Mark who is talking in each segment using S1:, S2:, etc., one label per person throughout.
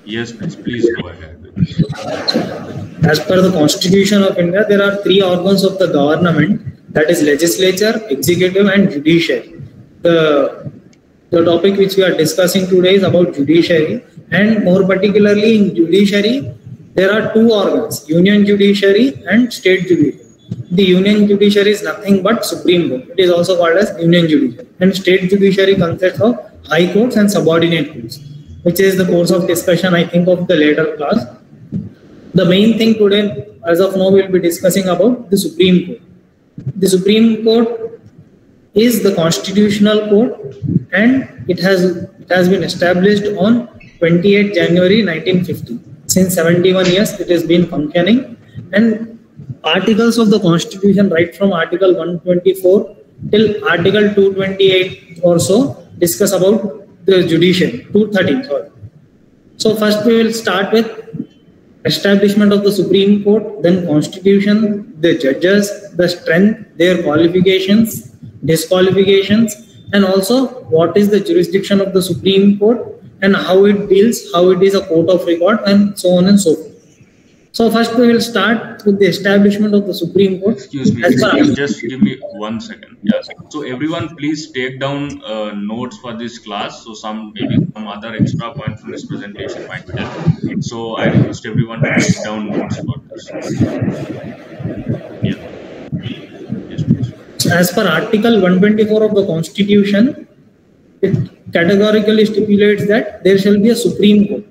S1: Yes, please go ahead.
S2: As per the Constitution of India, there are three organs of the government, that is legislature, executive and judiciary. The topic which we are discussing today is about judiciary, and more particularly in judiciary, there are two organs, union judiciary and state judiciary. The union judiciary is nothing but Supreme Court. It is also called as union judiciary. And state judiciary consists of high courts and subordinate courts, which is the course of discussion, I think, of the later class. The main thing today, as of now, we'll be discussing about the Supreme Court. The Supreme Court is the constitutional court, and it has been established on 28 January 1950. Since 71 years, it has been functioning, and articles of the Constitution, right from Article 124 till Article 228 or so, discuss about the judiciary. 213, sorry. So first we will start with establishment of the Supreme Court, then Constitution, the judges, the strength, their qualifications, disqualifications, and also what is the jurisdiction of the Supreme Court and how it deals, how it is a court of record, and so on and so forth. So first we will start with the establishment of the Supreme Court.
S1: Excuse me, just give me 1 second. Yes. So everyone please take down notes for this class. So maybe some other extra point from this presentation might help. So I request everyone to take down notes for this. Yeah. Yes, please.
S2: So as per Article 124 of the Constitution, it categorically stipulates that there shall be a Supreme Court.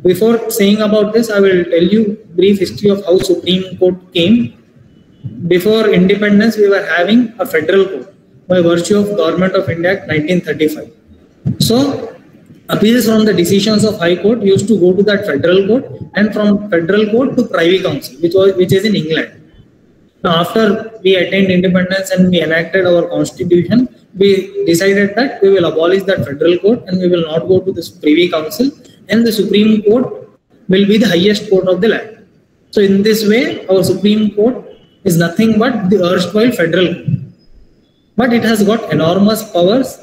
S2: Before saying about this, I will tell you brief history of how Supreme Court came. Before independence, we were having a federal court by virtue of Government of India Act 1935. So appeals from the decisions of High Court used to go to that federal court, and from federal court to Privy Council, which is in England. Now, after we attained independence and we enacted our constitution, we decided that we will abolish that federal court and we will not go to this Privy Council, and the Supreme Court will be the highest court of the land. So in this way, our Supreme Court is nothing but the erstwhile federal court. But it has got enormous powers,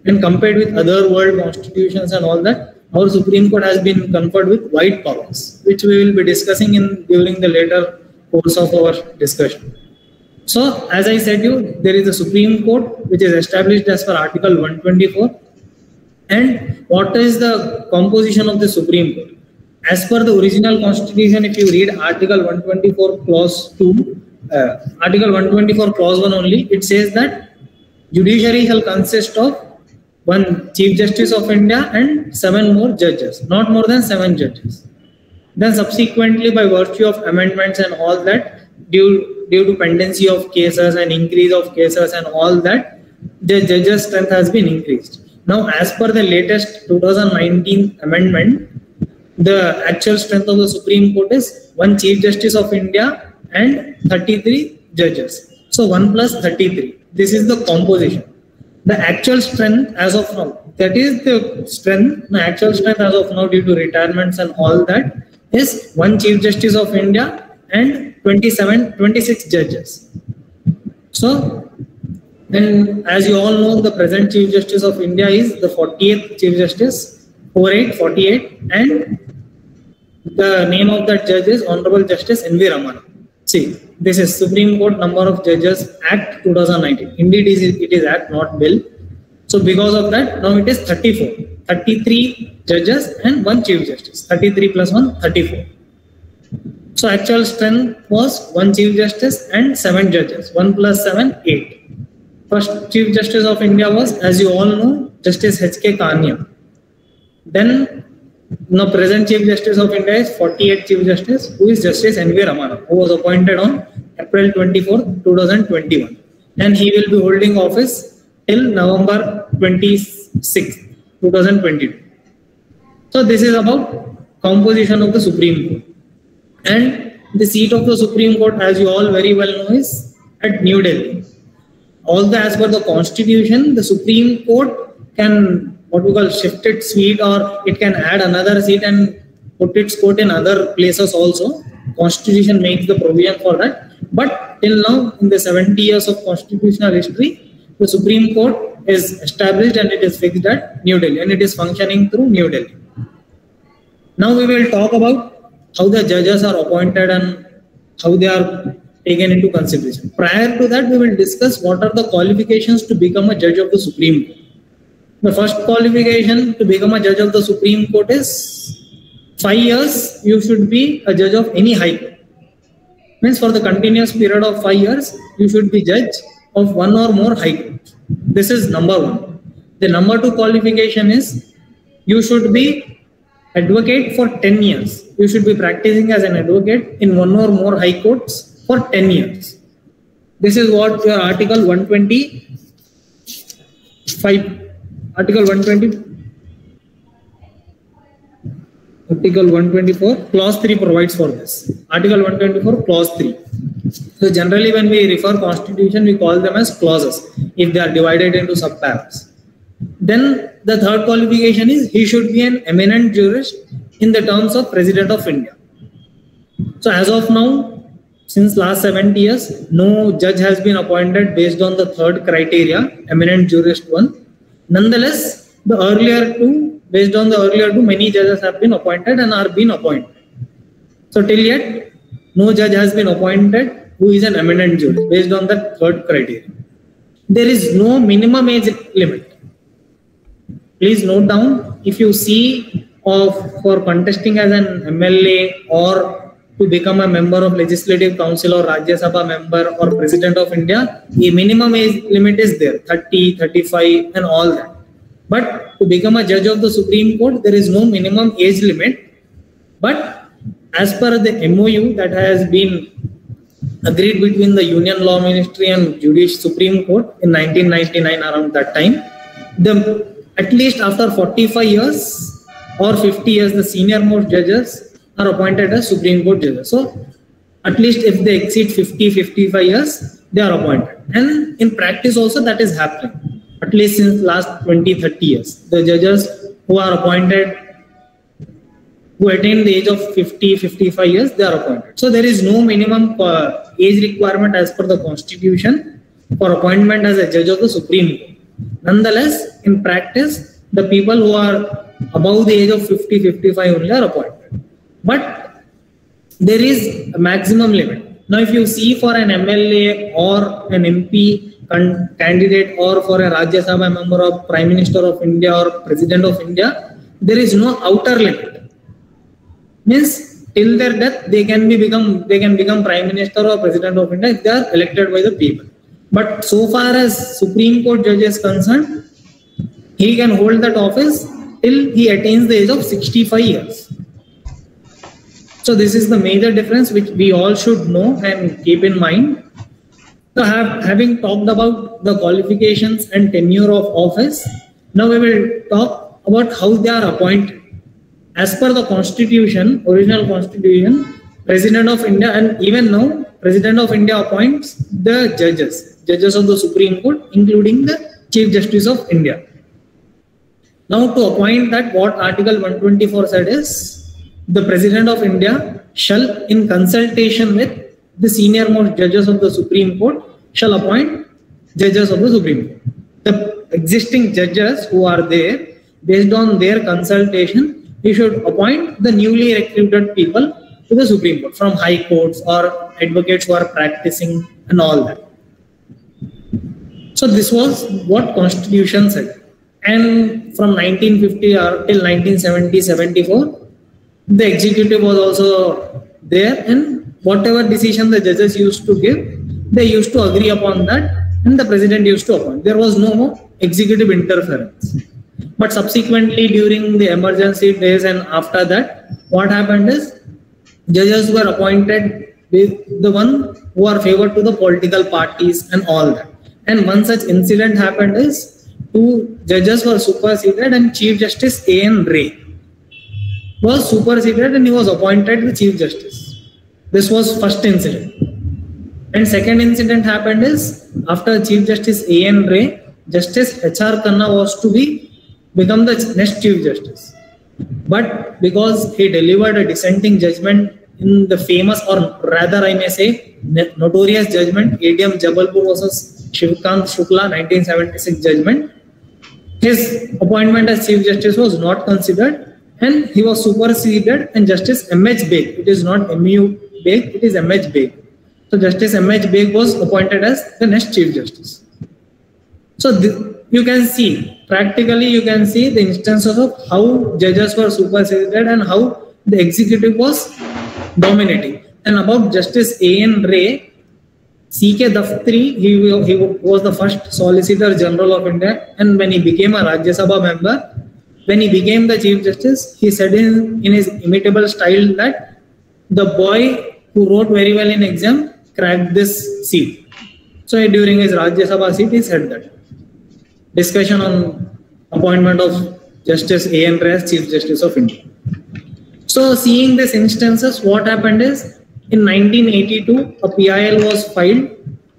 S2: and compared with other world constitutions and all that, our Supreme Court has been conferred with wide powers, which we will be discussing during the later course of our discussion. So, as I said there is a Supreme Court which is established as per Article 124. And what is the composition of the Supreme Court? As per the original Constitution, if you read Article 124 Clause 2, Article 124 Clause 1 only, it says that judiciary shall consist of one Chief Justice of India and 7 more judges, not more than 7 judges. Then subsequently, by virtue of amendments and all that, due to pendency of cases and increase of cases and all that, the judges' strength has been increased. Now, as per the latest 2019 amendment, the actual strength of the Supreme Court is 1 Chief Justice of India and 33 judges. So 1 plus 33. This is the composition. The actual strength as of now, that is the strength, the actual strength as of now due to retirements and all that, is 1 Chief Justice of India and 26 judges. So, then as you all know, the present Chief Justice of India is the 48th Chief Justice, 48, and the name of that judge is Honorable Justice N.V. Ramana. See, this is Supreme Court Number of Judges Act 2019. Indeed, it is Act, not Bill. So, because of that, now it is 34. 33 judges and 1 Chief Justice. 33 plus 1, 34. So, actual strength was 1 Chief Justice and 7 judges. 1 plus 7, 8. First Chief Justice of India was, as you all know, Justice H.K. Kania. Then, now present Chief Justice of India is 48th Chief Justice, who is Justice N.V. Ramana, who was appointed on April 24, 2021. And he will be holding office till November 26, 2022. So this is about composition of the Supreme Court. And the seat of the Supreme Court, as you all very well know, is at New Delhi. Although as per the Constitution, the Supreme Court can shift its seat, or it can add another seat and put its court in other places also. Constitution makes the provision for that. But till now, in the 70 years of constitutional history, the Supreme Court is established and it is fixed at New Delhi and it is functioning through New Delhi. Now we will talk about how the judges are appointed and how they are taken into consideration. Prior to that, we will discuss what are the qualifications to become a judge of the Supreme Court. The first qualification to become a judge of the Supreme Court is 5 years you should be a judge of any high court. Means for the continuous period of 5 years, you should be judge of one or more high courts. This is number one. The number two qualification is you should be advocate for 10 years. You should be practicing as an advocate in one or more high courts for 10 years. This is what your Article 125, Article 124, Clause 3 provides for this. Article 124, Clause 3. So generally when we refer Constitution, we call them as clauses if they are divided into subparagraphs. Then the third qualification is he should be an eminent jurist in the terms of President of India. So as of now, since last 70 years, no judge has been appointed based on the third criteria, eminent jurist one. Nonetheless, the earlier two, based on the earlier two, many judges have been appointed and are being appointed. So till yet, no judge has been appointed who is an eminent jurist based on the third criteria. There is no minimum age limit. Please note down, if you see for contesting as an MLA or to become a member of Legislative Council or Rajya Sabha member or President of India, a minimum age limit is there, 30, 35 and all that. But to become a judge of the Supreme Court, there is no minimum age limit. But as per the MOU that has been agreed between the Union Law Ministry and Supreme Court in 1999 around that time, at least after 45 years or 50 years, the senior most judges are appointed as Supreme Court judges. So at least if they exceed 50-55 years, they are appointed. And in practice also that is happening. At least since last 20-30 years, the judges who are appointed, who attain the age of 50-55 years, they are appointed. So there is no minimum age requirement as per the Constitution for appointment as a judge of the Supreme Court. Nonetheless, in practice, the people who are above the age of 50-55 only are appointed. But there is a maximum limit. Now, if you see for an MLA or an MP candidate or for a Rajya Sabha member or Prime Minister of India or President of India, there is no outer limit. Means till their death, they can become Prime Minister or President of India if they are elected by the people. But so far as Supreme Court judge is concerned, he can hold that office till he attains the age of 65 years. So this is the major difference which we all should know and keep in mind. So having talked about the qualifications and tenure of office, now we will talk about how they are appointed. As per the Constitution, original Constitution, President of India and even now, President of India appoints the judges of the Supreme Court, including the Chief Justice of India. Now to appoint that, what Article 124 said is, the President of India shall, in consultation with the senior most judges of the Supreme Court, shall appoint judges of the Supreme Court. The existing judges who are there, based on their consultation, he should appoint the newly recruited people to the Supreme Court from high courts or advocates who are practicing and all that. So this was what Constitution said. And from 1950 till 1970-74, the executive was also there, and whatever decision the judges used to give, they used to agree upon that, and the president used to appoint. There was no more executive interference. But subsequently, during the emergency days and after that, what happened is judges were appointed with the one who are favored to the political parties and all that. And one such incident happened is two judges were superseded, and Chief Justice A.N. Ray was superseded and he was appointed the Chief Justice. This was first incident. And second incident happened is after Chief Justice A.N. Ray, Justice H.R. Khanna was to become the next Chief Justice. But because he delivered a dissenting judgment in the famous, or rather I may say notorious judgment, ADM Jabalpur versus Shivkant Shukla 1976 judgment. His appointment as Chief Justice was not considered and he was superseded, and Justice M.H. Beg, it is not M.U. Beg, it is M.H. Beg. So Justice M.H. Beg was appointed as the next Chief Justice. So you can see, practically you can see the instances of how judges were superseded and how the executive was dominating. And about Justice A.N. Ray, C.K. Daftari, he was the first Solicitor General of India, and when he became a Rajya Sabha member, when he became the Chief Justice, he said in his imitable style that the boy who wrote very well in exam cracked this seat. So during his Rajya Sabha seat, he said that. Discussion on appointment of Justice A.N. Ray as Chief Justice of India. So seeing these instances, what happened is, in 1982, a PIL was filed.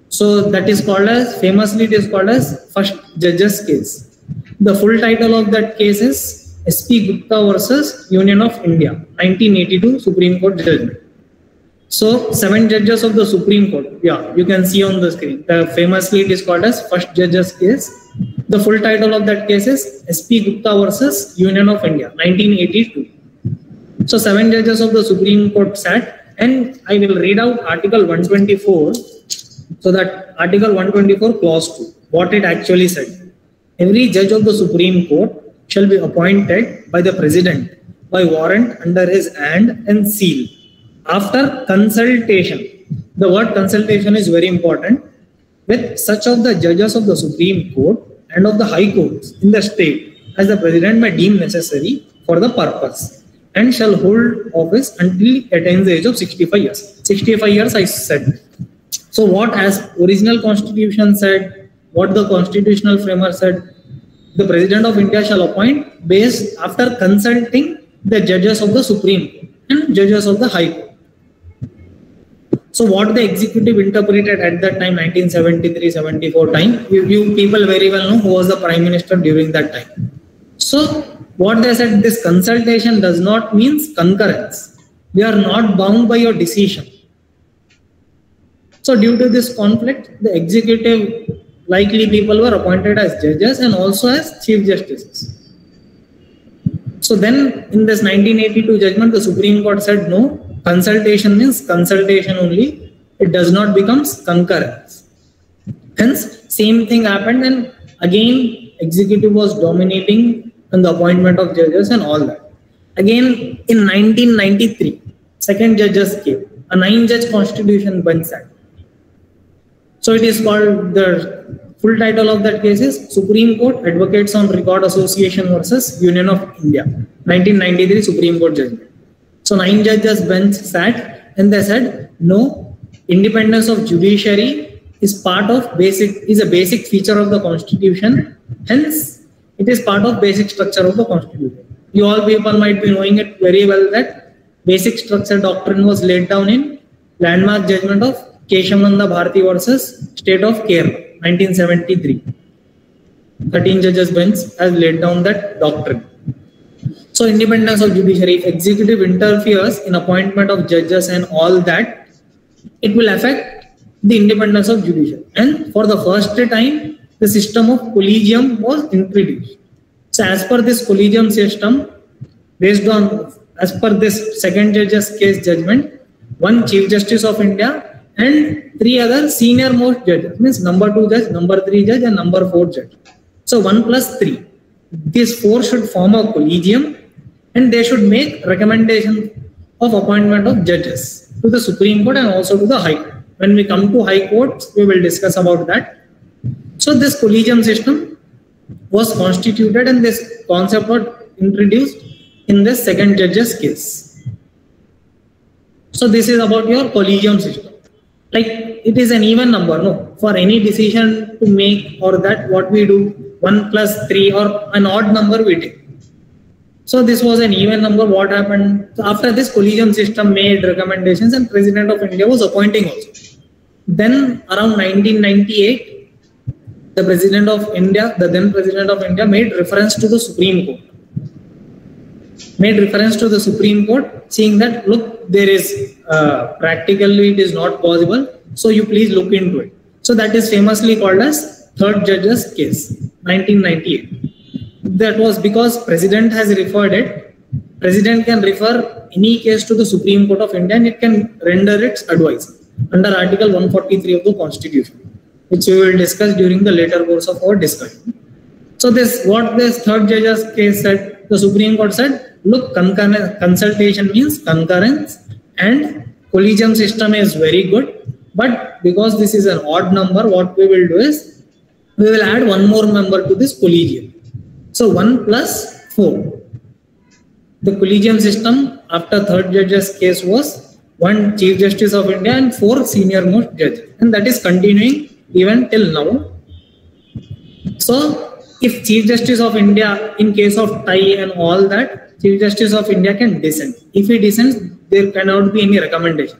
S2: So that is called as, famously it is called as First Judges case. The full title of that case is S.P. Gupta versus Union of India, 1982 Supreme Court judgment. So 7 judges of the Supreme Court, yeah, you can see on the screen. Famously it is called as First Judges case. The full title of that case is S.P. Gupta versus Union of India, 1982. So 7 judges of the Supreme Court sat, and I will read out Article 124. So that Article 124 Clause 2, what it actually said. Every judge of the Supreme Court shall be appointed by the President by warrant under his hand and seal after consultation. The word consultation is very important. With such of the judges of the Supreme Court and of the High Courts in the state as the President may deem necessary for the purpose, and shall hold office until he attains the age of 65 years. 65 years I said. So what as original constitution said, what the constitutional framer said, the President of India shall appoint based after consulting the judges of the Supreme Court and judges of the High Court. So what the executive interpreted at that time, 1973-74 time, you people very well know who was the Prime Minister during that time. So what they said, this consultation does not mean concurrence. We are not bound by your decision. So due to this conflict, the executive, likely people were appointed as judges and also as Chief Justices. So then in this 1982 judgment, the Supreme Court said no, consultation means consultation only. It does not become concurrence. Hence, same thing happened, and again, executive was dominating in the appointment of judges and all that. Again, in 1993, second judges came, a 9-judge constitution bench sat. So it is called, the full title of that case is Supreme Court Advocates on Record Association versus Union of India, 1993 Supreme Court judgment. So 9 judges bench sat and they said, no, independence of judiciary is part of a basic feature of the constitution. Hence, it is part of basic structure of the constitution. You all people might be knowing it very well that basic structure doctrine was laid down in landmark judgment of Keshavananda Bharati versus State of Kerala, 1973. 13 judges bench has laid down that doctrine. So independence of judiciary, if executive interferes in appointment of judges and all that, it will affect the independence of judiciary. And for the first time, the system of collegium was introduced. So as per this collegium system, based on, as per this second judge's case judgment, 1 Chief Justice of India and 3 other senior most judges, means number 2 judge, number 3 judge and number 4 judge. So 1 plus 3. These 4 should form a collegium and they should make recommendation of appointment of judges to the Supreme Court and also to the High Court. When we come to High Courts, we will discuss about that. So this collegium system was constituted and this concept was introduced in the second judge's case. So this is about your collegium system. Like it is an even number, no? For any decision to make or that, what we do, 1 plus 3 or an odd number we take. So this was an even number. What happened? So after this, collegium system made recommendations and President of India was appointing also. Then around 1998, the President of India, the then President of India made reference to the Supreme Court. Made reference to the Supreme Court saying that, look, there is practically it is not possible. So you please look into it. So that is famously called as third judge's case, 1998. That was because President has referred it. President can refer any case to the Supreme Court of India and it can render its advice under Article 143 of the Constitution, which we will discuss during the later course of our discussion. So what this third judge's case said, the Supreme Court said, look, consultation means concurrence and collegium system is very good. But because this is an odd number, what we will do is, we will add one more member to this collegium. So 1 plus 4. The collegium system after third judge's case was 1 Chief Justice of India and 4 senior most judges. And that is continuing even till now. So if Chief Justice of India, in case of tie and all that, Chief Justice of India can dissent. If he dissents, there cannot be any recommendation.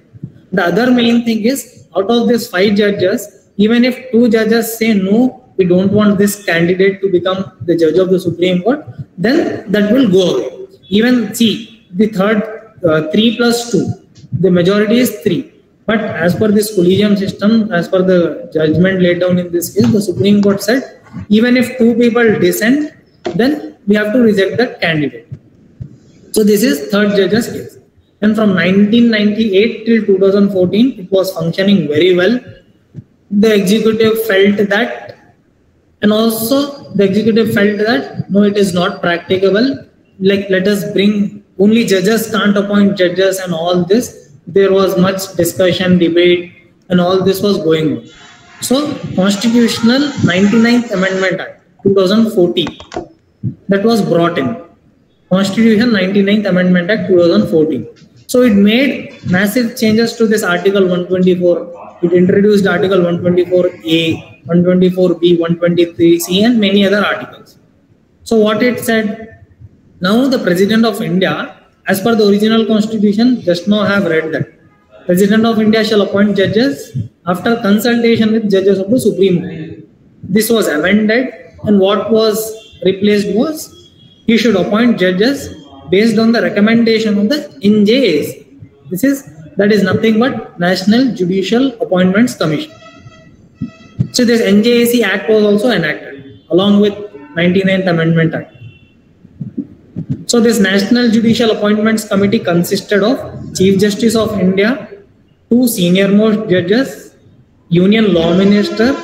S2: The other main thing is, out of these 5 judges, even if 2 judges say no, we don't want this candidate to become the judge of the Supreme Court, then that will go away. Even see, the third 3 plus 2, the majority is 3. But as per this collegium system, as per the judgment laid down in this case, the Supreme Court said, even if 2 people dissent, then we have to reject that candidate. So this is third judge's case. And from 1998 till 2014, it was functioning very well. The executive felt that, and also the executive felt that, no, it is not practicable. Like, let us bring, only judges can't appoint judges and all this. There was much discussion, debate, and all this was going on. So, Constitutional 99th Amendment Act 2014, that was brought in. Constitution 99th Amendment Act 2014. So it made massive changes to this Article 124. It introduced Article 124A, 124B, 123C and many other articles. So what it said, now the President of India, as per the original Constitution, just now have read that. President of India shall appoint judges after consultation with judges of the Supreme Court. This was amended, and what was replaced was, he should appoint judges based on the recommendation of the NJAC. That is nothing but National Judicial Appointments Commission. So this NJAC Act was also enacted along with 99th Amendment Act. So this National Judicial Appointments Committee consisted of Chief Justice of India, 2 senior most judges, Union Law Minister,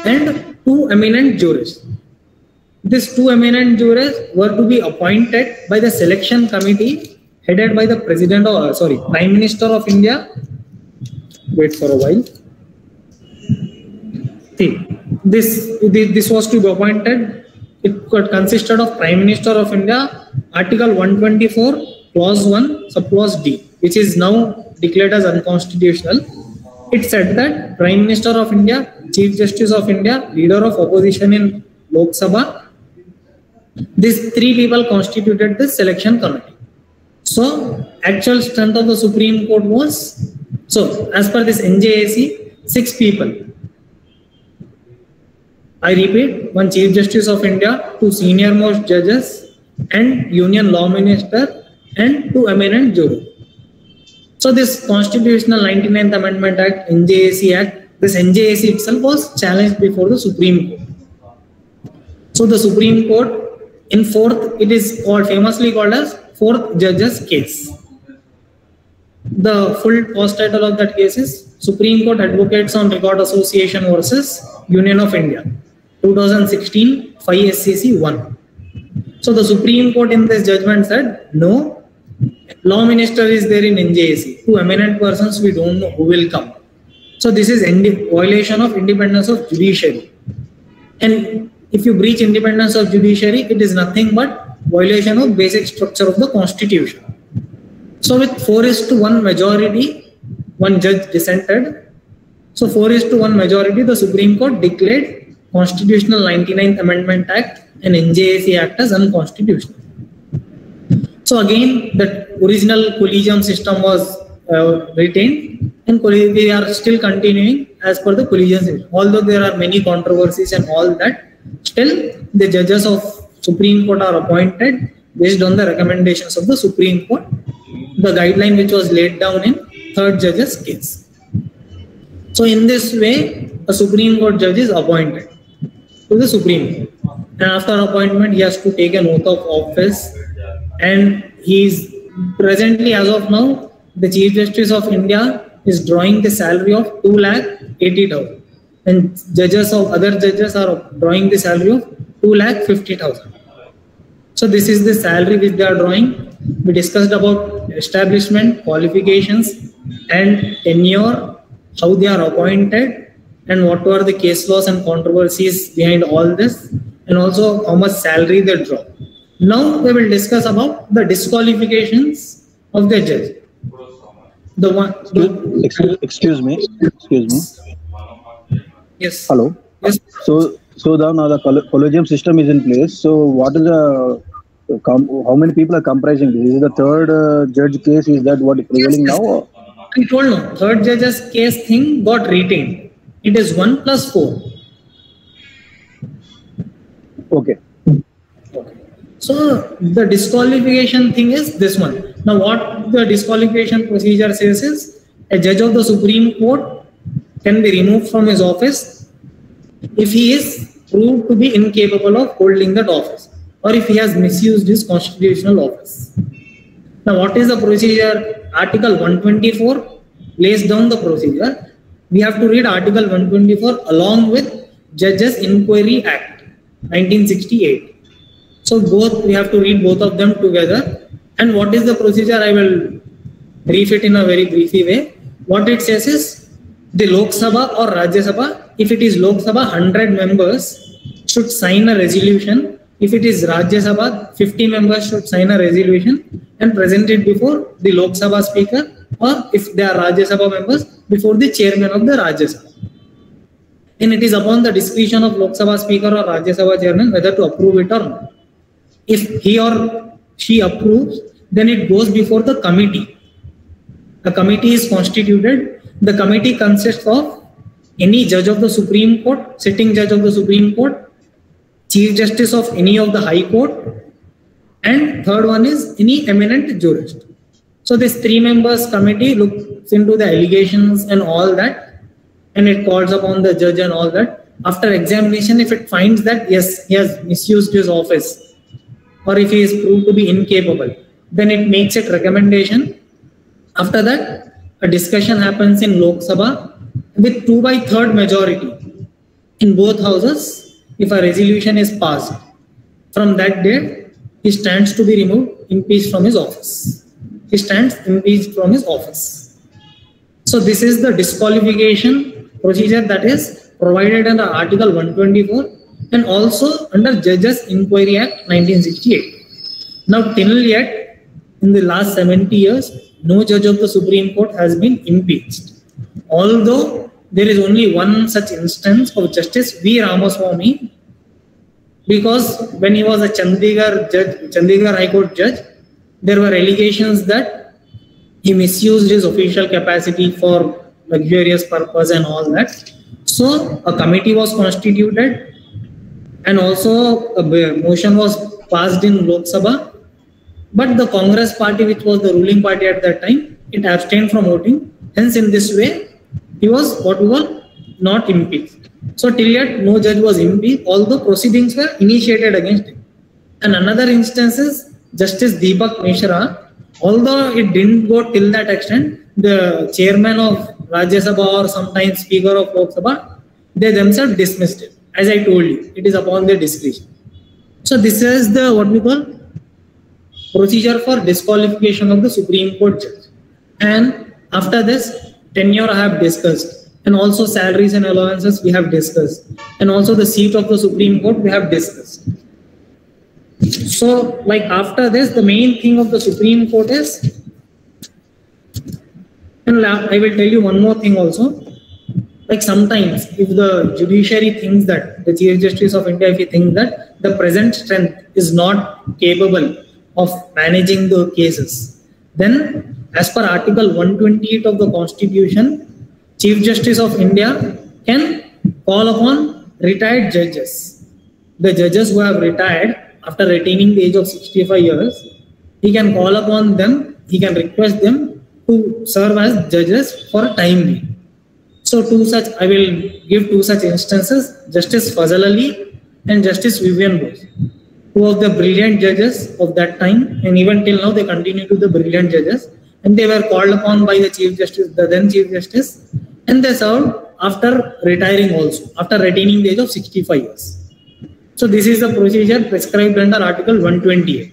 S2: and 2 eminent jurists. These 2 eminent jurists were to be appointed by the selection committee headed by the Prime Minister of India. Wait for a while. See, this was to be appointed. It consisted of Prime Minister of India, Article 124, Clause 1, Subclause D, which is now declared as unconstitutional. It said that Prime Minister of India, Chief Justice of India, Leader of Opposition in Lok Sabha, these 3 people constituted the selection committee. So, actual strength of the Supreme Court was, so as per this NJAC, 6 people. I repeat, 1 Chief Justice of India, 2 senior most judges, and Union Law Minister, and 2 eminent jurors. So this Constitutional 99th Amendment Act, NJAC Act, this NJAC itself was challenged before the Supreme Court. So the Supreme Court, in 4th, it is famously called as 4th Judge's Case. The full post title of that case is Supreme Court Advocates on Record Association versus Union of India, 2016, 5 SCC 1. So the Supreme Court in this judgment said, no, Law Minister is there in NJAC. 2 eminent persons, we don't know who will come. So this is violation of independence of judiciary. And if you breach independence of judiciary, it is nothing but violation of basic structure of the Constitution. So with 4:1 majority, 1 judge dissented. So 4:1 majority, the Supreme Court declared Constitutional 99th Amendment Act and NJAC Act as unconstitutional. So again, the original collegium system was retained, and we are still continuing as per the collegium system. Although there are many controversies and all that, still the judges of Supreme Court are appointed based on the recommendations of the Supreme Court, the guideline which was laid down in third judge's case. So in this way, a Supreme Court judge is appointed to the Supreme Court. And after appointment, he has to take an oath of office. And he is presently, as of now, the Chief Justice of India is drawing the salary of 2,80,000. And other judges are drawing the salary of 2,50,000. So this is the salary which they are drawing. We discussed about establishment, qualifications, and tenure, how they are appointed, and what were the case laws and controversies behind all this, and also how much salary they draw. Now we will discuss about the disqualifications of the judge.
S3: Excuse me.
S2: Yes.
S3: Hello.
S2: Yes.
S3: So now the collegium system is in place. So what is the how many people are comprising this? Is it the third judge case? Is that what is prevailing now? Or?
S2: I told no. Third judge's case thing got retained. It is 1 + 4.
S3: Okay.
S2: So the disqualification thing is this one. Now what the disqualification procedure says is a judge of the Supreme Court can be removed from his office if he is proved to be incapable of holding that office, or if he has misused his constitutional office. Now what is the procedure? Article 124 lays down the procedure. We have to read Article 124 along with Judges Inquiry Act 1968. So we have to read both of them together. And what is the procedure? I will brief it in a very briefy way. What it says is the Lok Sabha or Rajya Sabha, if it is Lok Sabha, 100 members should sign a resolution. If it is Rajya Sabha, 50 members should sign a resolution and present it before the Lok Sabha speaker, or if they are Rajya Sabha members, before the chairman of the Rajya Sabha. And it is upon the discretion of Lok Sabha speaker or Rajya Sabha chairman whether to approve it or not. If he or she approves, then it goes before the committee. A committee is constituted. The committee consists of any judge of the Supreme Court, sitting judge of the Supreme Court, Chief Justice of any of the High Court, and third one is any eminent jurist. So this 3 members committee looks into the allegations and all that, and it calls upon the judge and all that. After examination, if it finds that yes, he has misused his office, or if he is proved to be incapable, then it makes it recommendation. After that, a discussion happens in Lok Sabha with 2/3 majority in both houses. If a resolution is passed, from that date, he stands to be removed, impeached from his office. He stands impeached from his office. So this is the disqualification procedure that is provided under Article 124 and also under Judges Inquiry Act 1968. Now till yet, in the last 70 years, no judge of the Supreme Court has been impeached. Although there is only one such instance of Justice V. Ramaswamy, because when he was a Chandigarh High Court judge, there were allegations that he misused his official capacity for luxurious purpose and all that. So a committee was constituted and also a motion was passed in Lok Sabha. But the Congress party, which was the ruling party at that time, it abstained from voting. Hence, in this way, he was what we call not impeached. So till yet, no judge was impeached, although proceedings were initiated against him. And another instance is Justice Deepak Mishra. Although it didn't go till that extent, the chairman of Rajya Sabha or sometimes speaker of Lok Sabha, they themselves dismissed it. As I told you, it is upon their discretion. So this is the what we call procedure for disqualification of the Supreme Court judge. And after this, tenure I have discussed, and also salaries and allowances we have discussed, and also the seat of the Supreme Court we have discussed. So like after this, the main thing of the Supreme Court is, and I will tell you one more thing also, like sometimes if the judiciary thinks that, the Chief Justice of India, if he thinks that the present strength is not capable of managing the cases, then as per Article 128 of the Constitution, Chief Justice of India can call upon retired judges. The judges who have retired after attaining the age of 65 years, he can call upon them, he can request them to serve as judges for a time being. So I will give two such instances, Justice Fazal Ali and Justice Vivian Bose, two of the brilliant judges of that time, and even till now they continue to be the brilliant judges, and they were called upon by the Chief Justice, the then Chief Justice, and they served after retiring also, after attaining the age of 65 years. So this is the procedure prescribed under Article 128.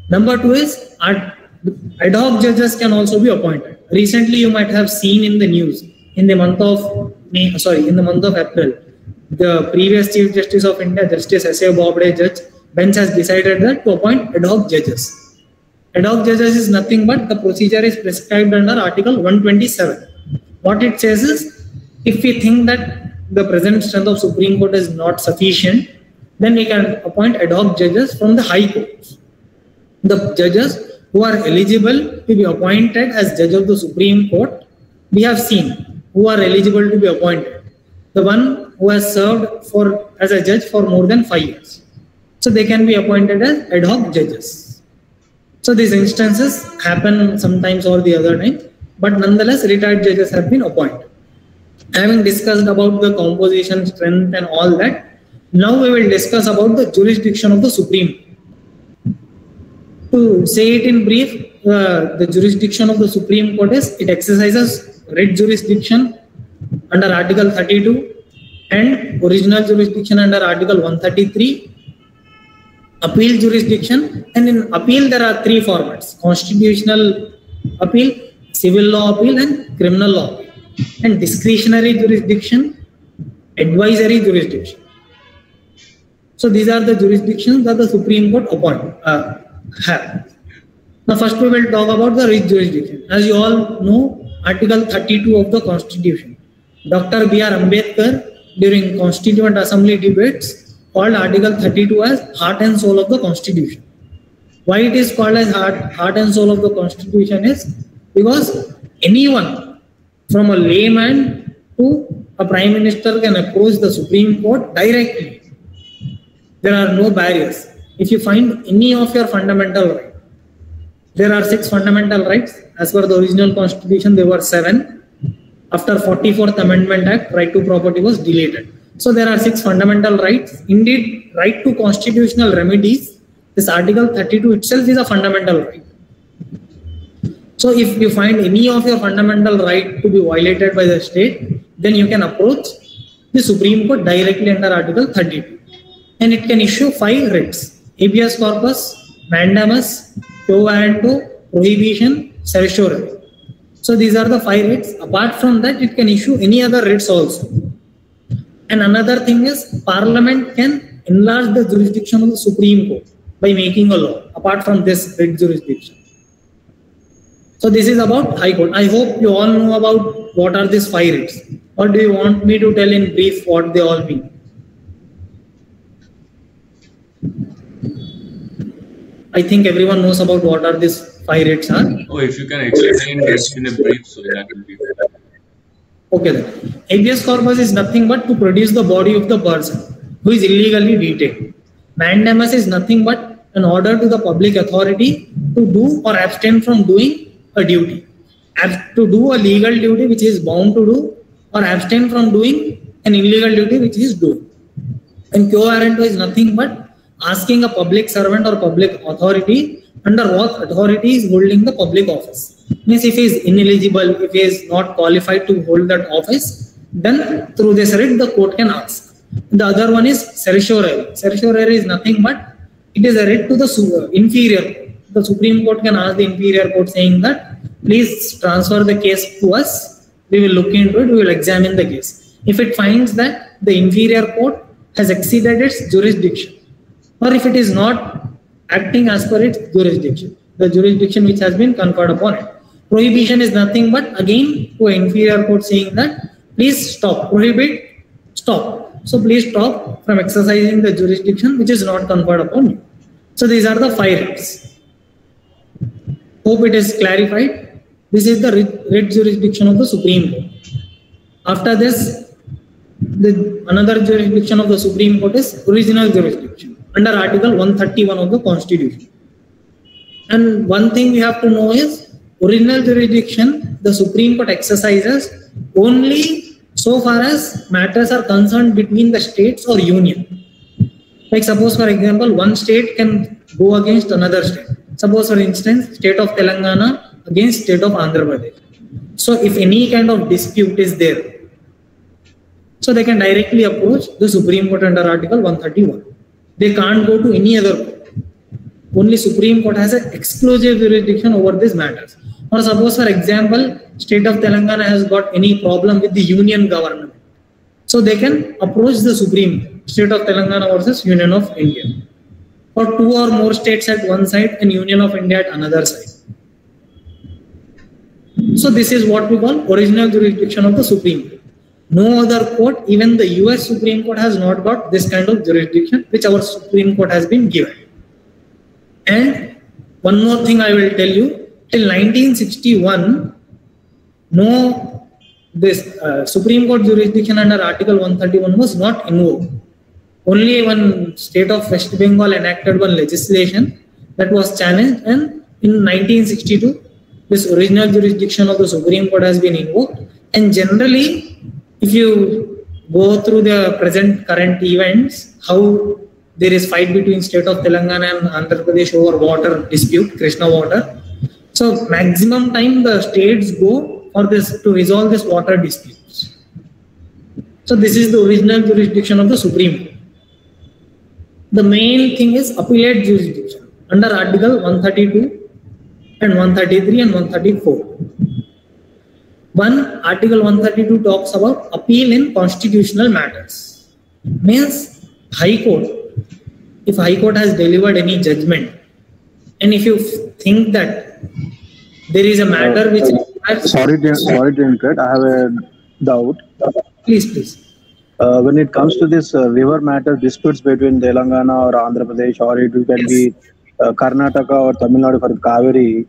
S2: Number 2 is ad hoc judges can also be appointed. Recently, you might have seen in the news in the month of April, the previous Chief Justice of India, Justice S.A. Bobde Judge bench has decided that to appoint ad hoc judges. Ad hoc judges is nothing but the procedure is prescribed under Article 127. What it says is, if we think that the present strength of Supreme Court is not sufficient, then we can appoint ad hoc judges from the High Courts. The judges who are eligible to be appointed as judge of the Supreme Court, we have seen who are eligible to be appointed. The one who has served as a judge for more than 5 years. So they can be appointed as ad hoc judges. So these instances happen sometimes or the other time, but nonetheless retired judges have been appointed. Having discussed about the composition, strength and all that, now we will discuss about the jurisdiction of the Supreme Court. To say it in brief, the jurisdiction of the Supreme Court is, it exercises writ jurisdiction under Article 32 and original jurisdiction under Article 133, appeal jurisdiction, and in appeal there are three formats: constitutional appeal, civil law appeal and criminal law appeal, and discretionary jurisdiction, advisory jurisdiction. So these are the jurisdictions that the Supreme Court have. Now first we will talk about the writ jurisdiction. As you all know, Article 32 of the Constitution, Dr. B.R. Ambedkar during Constituent Assembly debates called Article 32 as heart and soul of the Constitution. Why it is called as heart and soul of the Constitution is because anyone from a layman to a Prime Minister can approach the Supreme Court directly. There are no barriers. If you find any of your fundamental rights, there are 6 fundamental rights. As per the original Constitution, there were 7. After 44th Amendment Act, right to property was deleted. So there are 6 fundamental rights. Indeed, right to constitutional remedies, this Article 32 itself is a fundamental right. So if you find any of your fundamental right to be violated by the state, then you can approach the Supreme Court directly under Article 32. And it can issue 5 writs: habeas corpus, mandamus, quo warranto, prohibition, certiorari. So these are the 5 writs. Apart from that, it can issue any other writs also. And another thing is, Parliament can enlarge the jurisdiction of the Supreme Court by making a law, apart from this writ jurisdiction. So this is about High Court. I hope you all know about what are these 5 writs. Or do you want me to tell in brief what they all mean? I think everyone knows about what are these 5 writs are.
S1: Oh, if you can explain this in a brief, so that will be better.
S2: Okay then. Habeas corpus is nothing but to produce the body of the person who is illegally detained. Mandamus is nothing but an order to the public authority to do or abstain from doing a duty. To do a legal duty which he is bound to do, or abstain from doing an illegal duty which he is doing. And quo warranto is nothing but asking a public servant or public authority under what authority is holding the public office. Means if he is ineligible, if he is not qualified to hold that office, then through this writ the court can ask. The other one is certiorari. Certiorari is nothing but it is a writ to the inferior court. The Supreme Court can ask the inferior court saying that please transfer the case to us. We will look into it. We will examine the case. If it finds that the inferior court has exceeded its jurisdiction, or if it is not acting as per its jurisdiction, the jurisdiction which has been conferred upon it. Prohibition is nothing but again to an inferior court saying that please stop, prohibit, stop. So please stop from exercising the jurisdiction which is not conferred upon you. So these are the 5 writs. Hope it is clarified. This is the writ jurisdiction of the Supreme Court. After this, another jurisdiction of the Supreme Court is original jurisdiction under Article 131 of the Constitution. And one thing we have to know is original jurisdiction the Supreme Court exercises only so far as matters are concerned between the states or union. Like suppose for example, one state can go against another state. Suppose for instance, state of Telangana against state of Andhra Pradesh. So if any kind of dispute is there, so they can directly approach the Supreme Court under Article 131. They can't go to any other court. Only Supreme Court has an exclusive jurisdiction over these matters. Or suppose for example, state of Telangana has got any problem with the union government. So they can approach the Supreme Court, state of Telangana versus Union of India. Or two or more states at one side and Union of India at another side. So this is what we call original jurisdiction of the Supreme Court. No other court, even the US Supreme Court has not got this kind of jurisdiction which our Supreme Court has been given. And one more thing I will tell you, till 1961, no, this Supreme Court jurisdiction under Article 131 was not invoked. Only when state of West Bengal enacted one legislation that was challenged, and in 1962, this original jurisdiction of the Supreme Court has been invoked. And generally, if you go through the current events, how there is fight between state of Telangana and Andhra Pradesh over water dispute, Krishna water. So maximum time the states go for this to resolve this water disputes. So this is the original jurisdiction of the Supreme Court. The main thing is appellate jurisdiction under Article 132 and 133 and 134. Article 132 talks about appeal in constitutional matters. Means High Court, if High Court has delivered any judgment, and if you think that there is a matter which requires...
S3: Sorry to interrupt, I have a doubt.
S2: Please.
S3: When it comes to this river matter disputes between Telangana or Andhra Pradesh, or it can be Karnataka or Tamil Nadu for Kaveri,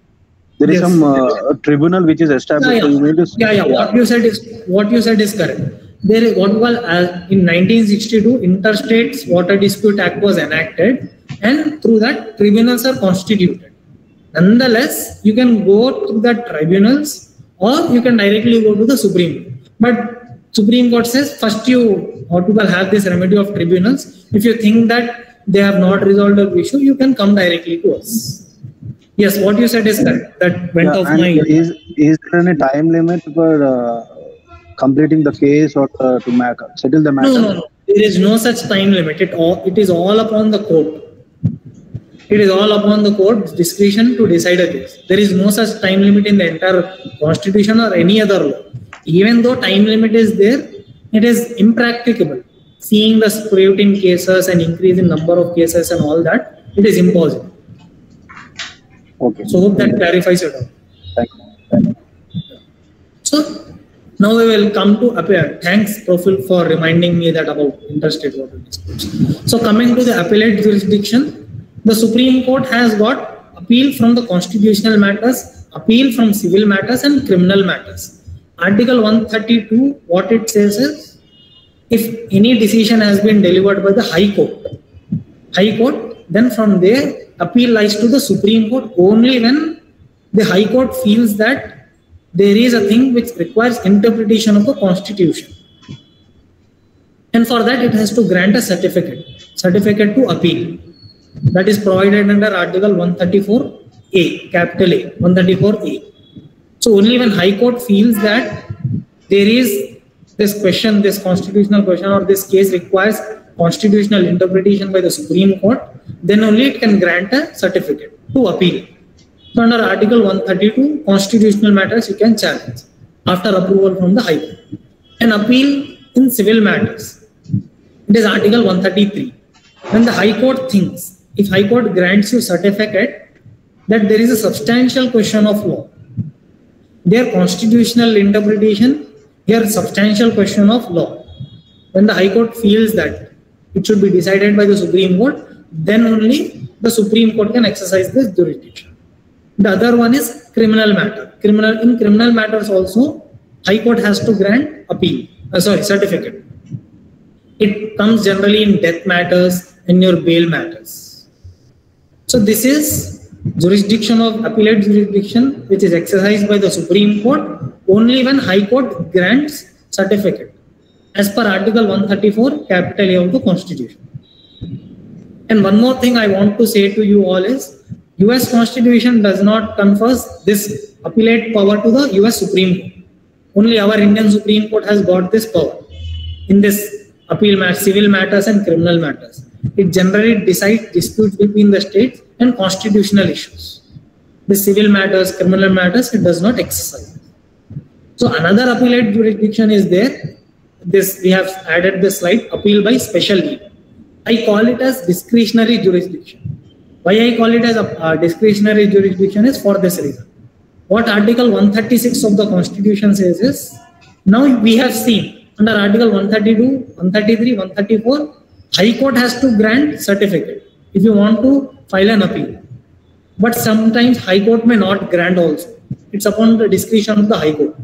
S3: there is some tribunal which is established.
S2: What you said is correct. There is what was in 1962 Interstate Water Dispute Act was enacted, and through that tribunals are constituted. Nonetheless, you can go to the tribunals or you can directly go to the Supreme Court. But Supreme Court says first you people have this remedy of tribunals. If you think that they have not resolved the issue, you can come directly to us. Yes, what you said is correct. That went off my...
S3: Is there any time limit for completing the case or to settle the matter?
S2: No. There is no such time limit. It is all upon the court. It is all upon the court's discretion to decide a case. There is no such time limit in the entire constitution or any other law. Even though time limit is there, it is impracticable. Seeing the spread in cases and increase in number of cases and all that, it is impossible.
S3: Okay.
S2: So hope that clarifies it all.
S3: Thank you.
S2: So now we will come to appeal. Thanks, Profil, for reminding me that about interstate water disputes. So coming to the appellate jurisdiction, the Supreme Court has got appeal from the constitutional matters, appeal from civil matters and criminal matters. Article 132, what it says is, if any decision has been delivered by the High Court, then from there appeal lies to the Supreme Court only when the High Court feels that there is a thing which requires interpretation of the Constitution. And for that it has to grant a certificate to appeal. That is provided under Article 134A, capital A, 134A. So only when High Court feels that there is this question, this constitutional question or this case requires constitutional interpretation by the Supreme Court, then only it can grant a certificate to appeal. So under Article 132, constitutional matters you can challenge after approval from the High Court. An appeal in civil matters, it is Article 133. When the High Court thinks, if High Court grants you certificate that there is a substantial question of law, their constitutional interpretation, here substantial question of law. When the High Court feels that it should be decided by the Supreme Court, then only the Supreme Court can exercise this jurisdiction. The other one is criminal matter. In criminal matters also, High Court has to grant certificate. It comes generally in death matters and your bail matters. So this is jurisdiction of appellate jurisdiction, which is exercised by the Supreme Court only when High Court grants certificate as per Article 134 capital A of the Constitution. And one more thing I want to say to you all is, US Constitution does not confer this appellate power to the US Supreme Court. Only our Indian Supreme Court has got this power in this appeal civil matters and criminal matters. It generally decides disputes between the states and constitutional issues. The civil matters, criminal matters, it does not exercise. So another appellate jurisdiction is there. This we have added the slide, appeal by special leave. I call it as discretionary jurisdiction. Why I call it as a discretionary jurisdiction is for this reason. What Article 136 of the Constitution says is, now we have seen under Article 132, 133, 134, High Court has to grant certificate if you want to file an appeal. But sometimes High Court may not grant also. It's upon the discretion of the High Court.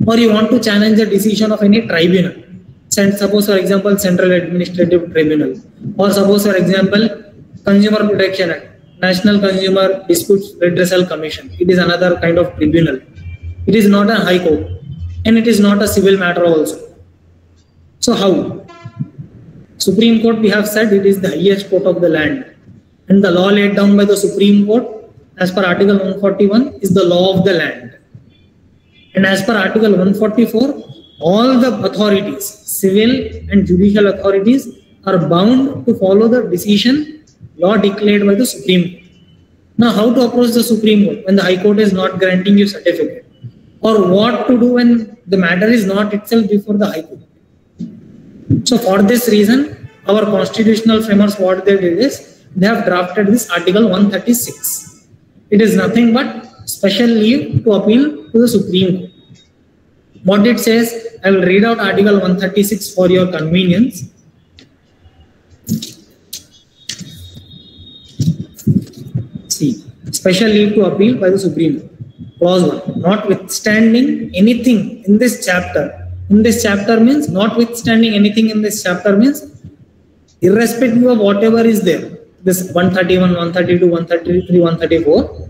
S2: Or you want to challenge the decision of any tribunal. Suppose for example, Central Administrative Tribunal. Or suppose for example, Consumer Protection Act, National Consumer Disputes Redressal Commission. It is another kind of tribunal. It is not a High Court. And it is not a civil matter also. So how? Supreme Court, we have said, it is the highest court of the land. And the law laid down by the Supreme Court, as per Article 141, is the law of the land. And as per Article 144, all the authorities, civil and judicial authorities, are bound to follow the decision, law declared by the Supreme Court. Now, how to approach the Supreme Court when the High Court is not granting you certificate? Or what to do when the matter is not itself before the High Court? So for this reason, our constitutional framers, what they did is, they have drafted this Article 136. It is nothing but special leave to appeal to the Supreme Court. What it says, I will read out Article 136 for your convenience. See, special leave to appeal by the Supreme Court. Clause 1. Notwithstanding anything in this chapter. In this chapter means, notwithstanding anything in this chapter means, irrespective of whatever is there, this 131, 132, 133, 134,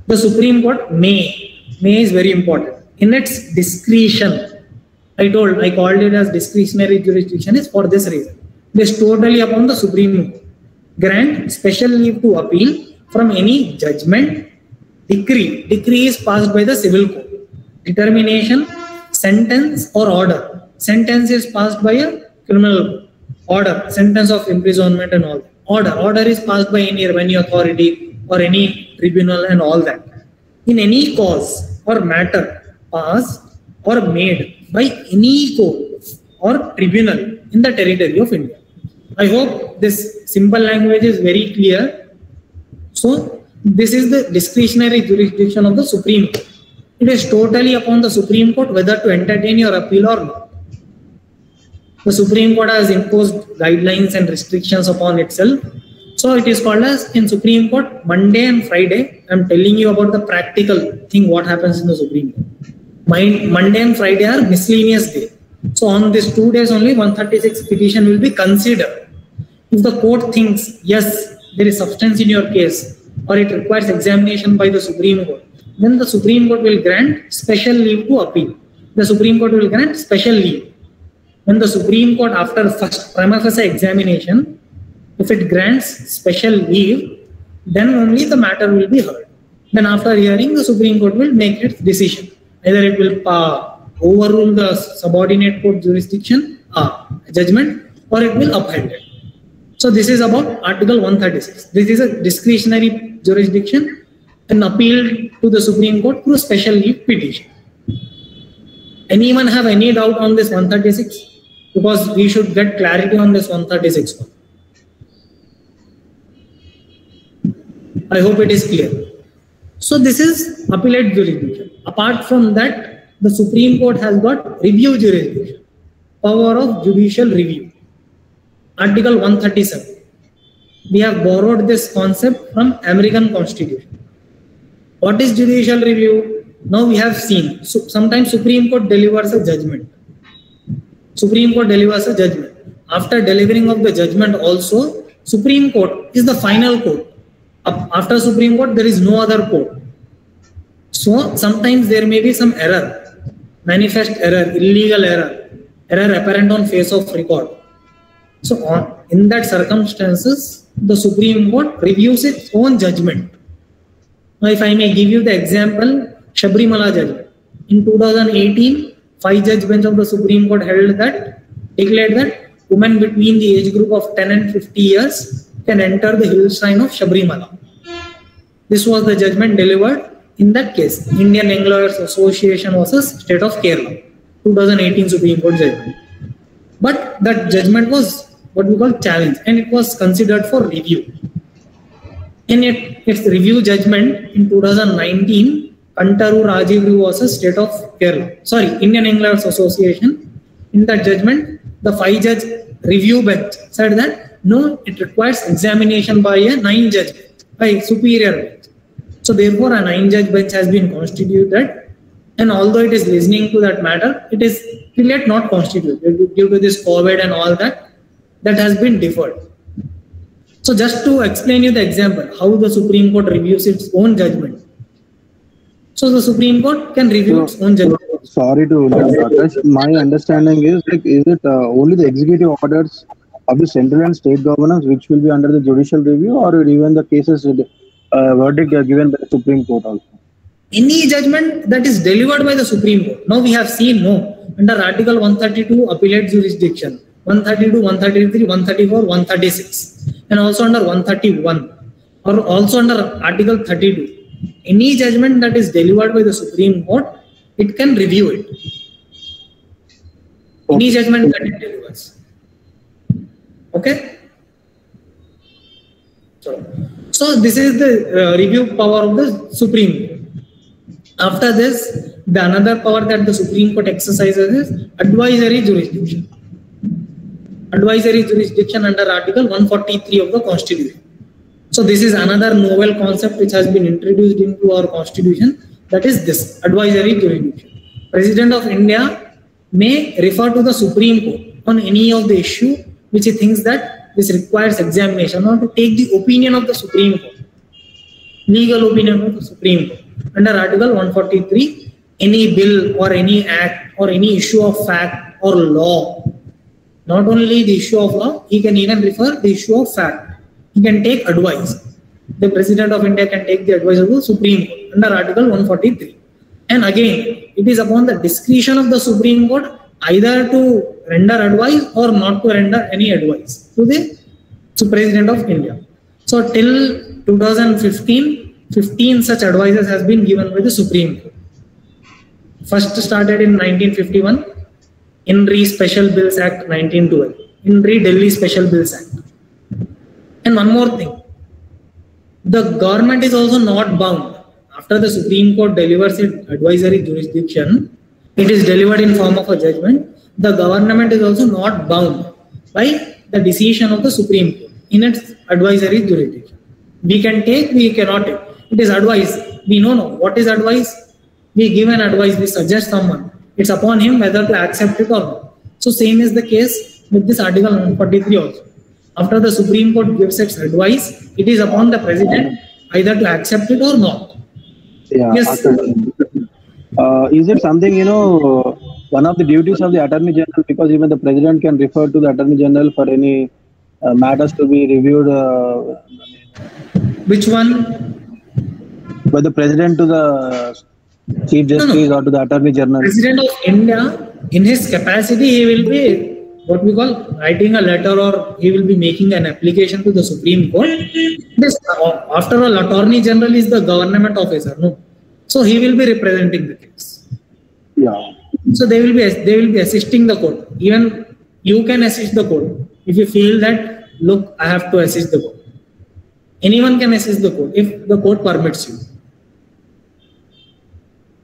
S2: the Supreme Court may is very important. In its discretion, I called it as discretionary jurisdiction is for this reason. It is totally upon the Supreme Court. Grant special leave to appeal from any judgment, decree. Decree is passed by the civil court. Determination, sentence or order. Sentence is passed by a criminal court. Order, sentence of imprisonment and all that. Order is passed by any revenue authority or any tribunal and all that. In any cause or matter passed or made by any court or tribunal in the territory of India. I hope this simple language is very clear. So this is the discretionary jurisdiction of the Supreme Court. It is totally upon the Supreme Court whether to entertain your appeal or not. The Supreme Court has imposed guidelines and restrictions upon itself. So it is called as in Supreme Court, Monday and Friday. I am telling you about the practical thing what happens in the Supreme Court. Monday and Friday are miscellaneous day. So on these 2 days only 136 petition will be considered. If the court thinks, yes, there is substance in your case or it requires examination by the Supreme Court, then the Supreme Court will grant special leave to appeal. The Supreme Court will grant special leave. When the Supreme Court, after first prima facie examination, if it grants special leave, then only the matter will be heard. Then after hearing, the Supreme Court will make its decision. Either it will overrule the subordinate court jurisdiction judgment or it will uphold it. So this is about Article 136. This is a discretionary jurisdiction and appeal to the Supreme Court through special leave petition. Anyone have any doubt on this 136? Because we should get clarity on this 136 one. I hope it is clear. So this is appellate jurisdiction. Apart from that, the Supreme Court has got review jurisdiction, power of judicial review. Article 137. We have borrowed this concept from American Constitution. What is judicial review? Now we have seen, sometimes Supreme Court delivers a judgment. Supreme Court delivers a judgment. After delivering of the judgment also, Supreme Court is the final court. After Supreme Court, there is no other court. So sometimes there may be some error, manifest error, illegal error, error apparent on face of record. So in that circumstances, the Supreme Court reviews its own judgment. Now, if I may give you the example, Sabrimala judgment. In 2018, 5-judge bench of the Supreme Court declared that women between the age group of 10 and 50 years can enter the hill shrine of Sabrimala. This was the judgment delivered in that case. Indian Young Lawyers Association versus State of Kerala, 2018 Supreme Court judgment. But that judgment was what we call challenge, and it was considered for review. In its review judgment in 2019, Kantaru Rajiv versus State of Kerala, Indian Young Lawyers Association, in that judgment, the 5-judge review bench said that no, it requires examination by a 9-judge bench, by superior bench. So therefore, a 9-judge bench has been constituted, and although it is listening to that matter, it is still yet not constituted due to this COVID and all that has been deferred. So just to explain you the example, how the Supreme Court reviews its own judgment. So the Supreme Court can review its own judgment.
S3: Sorry to interrupt. My understanding is is it only the executive orders of the central and state governments which will be under the judicial review, or even the cases verdict given by the Supreme Court also?
S2: Any judgment that is delivered by the Supreme Court. Now we have seen under Article 132 appellate jurisdiction, 132, 133, 134, 136, and also under 131, or also under Article 32. Any judgment that is delivered by the Supreme Court, it can review it. Any judgment that it delivers. Okay? So this is the review power of the Supreme Court. After this, the another power that the Supreme Court exercises is advisory jurisdiction. Advisory jurisdiction under Article 143 of the Constitution. So this is another novel concept which has been introduced into our Constitution, that is this advisory jurisdiction. President of India may refer to the Supreme Court on any of the issue which he thinks that this requires examination, or to take the opinion of the Supreme Court, legal opinion of the Supreme Court. Under Article 143, any bill or any act or any issue of fact or law, not only the issue of law, he can even refer the issue of fact. He can take advice. The President of India can take the advice of the Supreme Court under Article 143. And again, it is upon the discretion of the Supreme Court either to render advice or not to render any advice to the President of India. So till 2015, 15 such advices has been given by the Supreme Court. First started in 1951, INRI Special Bills Act 1912, INRI Delhi Special Bills Act. And one more thing, the government is also not bound. After the Supreme Court delivers its advisory jurisdiction, it is delivered in form of a judgment. The government is also not bound by the decision of the Supreme Court in its advisory jurisdiction. We can take, we cannot take. It is advice. We know what is advice. We give an advice, we suggest someone. It's upon him whether to accept it or not. So same is the case with this Article 143 also. After the Supreme Court gives its advice, it is upon the President either to accept it or not.
S3: Yeah.
S2: Yes.
S3: Is it something, one of the duties of the Attorney General, because even the President can refer to the Attorney General for any matters to be reviewed?
S2: Which one?
S3: By the President to the Chief Justice or to the Attorney General? President
S2: of India, in his capacity, he will be what we call writing a letter, or he will be making an application to the Supreme Court. This, after all, Attorney General is the government officer, no? So he will be representing the case.
S3: Yeah.
S2: So they will be assisting the court. Even you can assist the court if you feel that, look, I have to assist the court. Anyone can assist the court if the court permits you.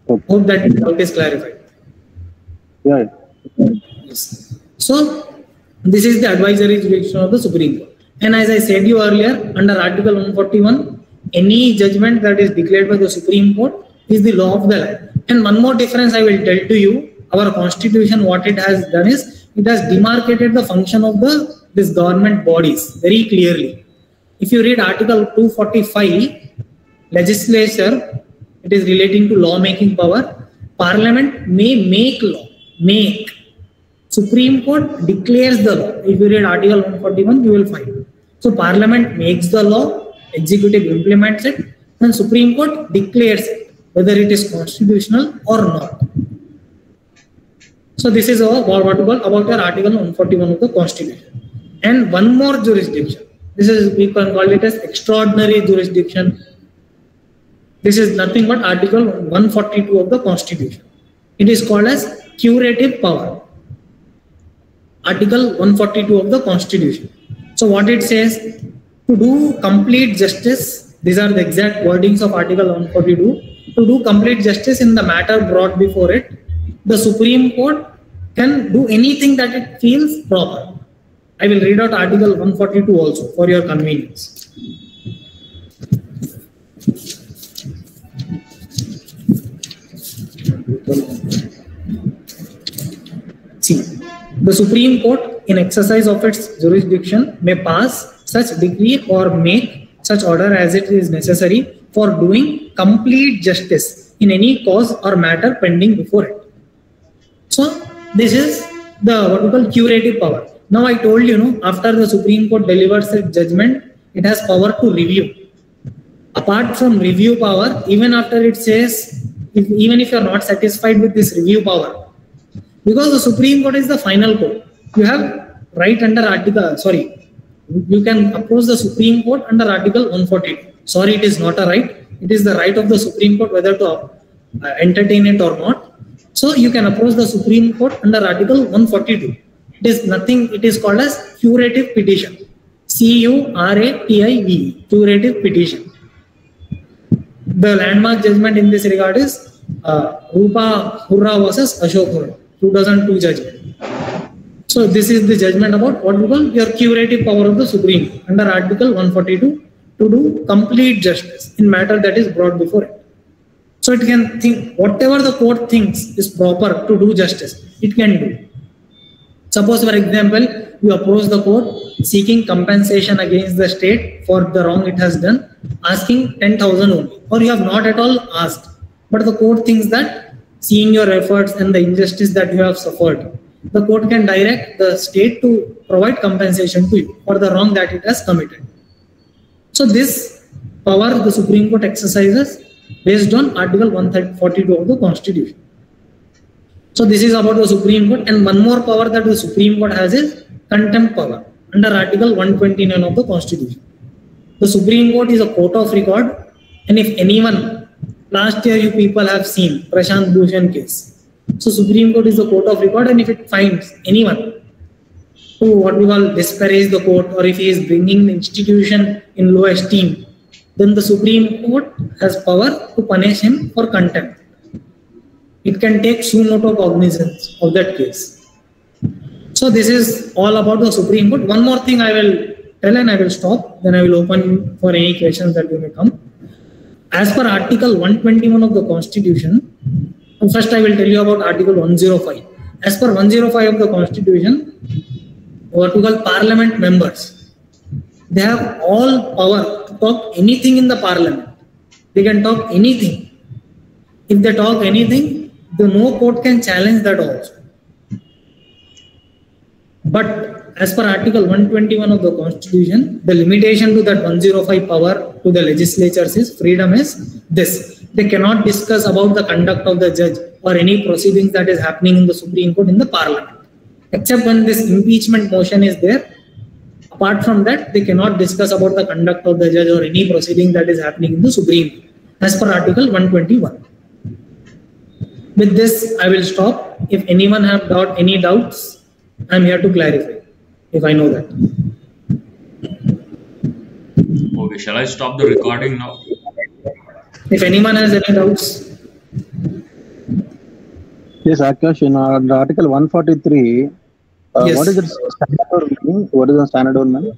S2: Okay. Hope that doubt is clarified.
S3: Yeah.
S2: Yes. So this is the advisory jurisdiction of the Supreme Court. And as I said you earlier, under Article 141, any judgment that is declared by the Supreme Court is the law of the land. And one more difference I will tell to you, our Constitution, what it has done is, it has demarcated the function of these government bodies very clearly. If you read Article 245, legislature, it is relating to lawmaking power. Parliament may make law. Make. Supreme Court declares the law. If you read Article 141, you will find. So Parliament makes the law, executive implements it, and Supreme Court declares it, whether it is constitutional or not. So this is what we call about your Article 141 of the Constitution. And one more jurisdiction. This is, we can call it as extraordinary jurisdiction. This is nothing but Article 142 of the Constitution. It is called as curative power. Article 142 of the Constitution. So what it says, to do complete justice, these are the exact wordings of Article 142, to do complete justice in the matter brought before it, the Supreme Court can do anything that it feels proper. I will read out Article 142 also for your convenience. See, the Supreme Court, in exercise of its jurisdiction, may pass such decree or make such order as it is necessary for doing complete justice in any cause or matter pending before it. So, this is the what we call curative power. Now, I told you, after the Supreme Court delivers its judgment, it has power to review. Apart from review power, even after it says, even if you are not satisfied with this review power, because the Supreme Court is the final court, you have right under you can approach the Supreme Court under Article 142. Sorry, it is not a right. It is the right of the Supreme Court whether to entertain it or not. So you can approach the Supreme Court under Article 142. It is nothing, it is called as curative petition. C-U-R-A-T-I-V-E, curative petition. The landmark judgment in this regard is Rupa Hurra versus Ashok Hurra, 2002 judgment. So this is the judgment about what we call your curative power of the Supreme Court under Article 142 to do complete justice in matter that is brought before it. So it can think whatever the court thinks is proper to do justice, it can do. Suppose, for example, you approach the court seeking compensation against the state for the wrong it has done, asking 10,000 only, or you have not at all asked, but the court thinks that seeing your efforts and the injustice that you have suffered, the court can direct the state to provide compensation to you for the wrong that it has committed. So this power the Supreme Court exercises based on Article 142 of the Constitution. So this is about the Supreme Court, and one more power that the Supreme Court has is contempt power under Article 129 of the Constitution. The Supreme Court is a court of record, and if anyone, last year you people have seen Prashant Bhushan case. So Supreme Court is a court of record, and if it finds anyone who what we call disparage the court, or if he is bringing the institution in low esteem, then the Supreme Court has power to punish him for contempt. It can take suo motu cognizance of that case. So this is all about the Supreme Court. One more thing I will tell and I will stop. Then I will open for any questions that you may come. As per Article 121 of the Constitution, first I will tell you about Article 105. As per 105 of the Constitution, what we call Parliament members, they have all power to talk anything in the Parliament. They can talk anything. If they talk anything, no court can challenge that also. But as per Article 121 of the Constitution, the limitation to that 105 power to the legislatures is freedom is this. They cannot discuss about the conduct of the judge or any proceedings that is happening in the Supreme Court in the Parliament. Except when this impeachment motion is there. Apart from that, they cannot discuss about the conduct of the judge or any proceeding that is happening in the Supreme Court as per Article 121. With this, I will stop. If anyone have any doubts, I am here to clarify, if I know that.
S1: Okay, shall I stop the recording now?
S2: If anyone has any doubts.
S3: Yes, Akash, in Article 143,
S2: yes.
S3: What is the standard meaning? What is the standard meaning?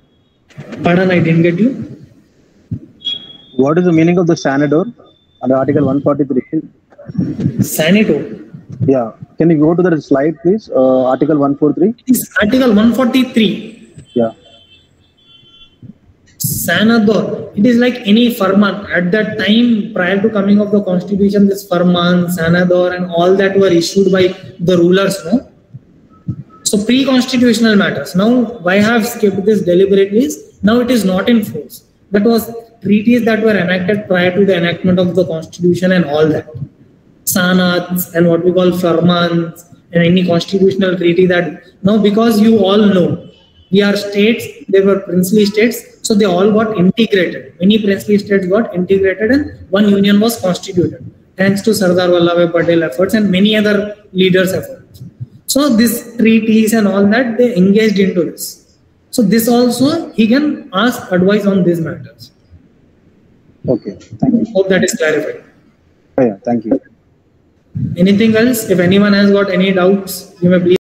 S2: Pardon, I didn't get you.
S3: What is the meaning of the senator under Article 143?
S2: Senator.
S3: Yeah. Can you go to the slide, please? Article 143.
S2: It's Article 143.
S3: Yeah.
S2: Sanador, it is like any Farman. At that time, prior to coming of the constitution, this Farman, Sanador and all that were issued by the rulers, no? So pre-constitutional matters. Now, why I have skipped this deliberately is, now it is not in force. That was treaties that were enacted prior to the enactment of the constitution and all that. Sanats and what we call Farmans and any constitutional treaty that, now because you all know, we are states, they were princely states, so they all got integrated. Many princely states got integrated and one union was constituted, thanks to Sardar Vallabhbhai Patel efforts and many other leaders' efforts. So these treaties and all that, they engaged into this. So this also, he can ask advice on these matters.
S3: Okay, thank you.
S2: Hope that is clarified.
S3: Oh, yeah, thank you.
S2: Anything else? If anyone has got any doubts, you may please.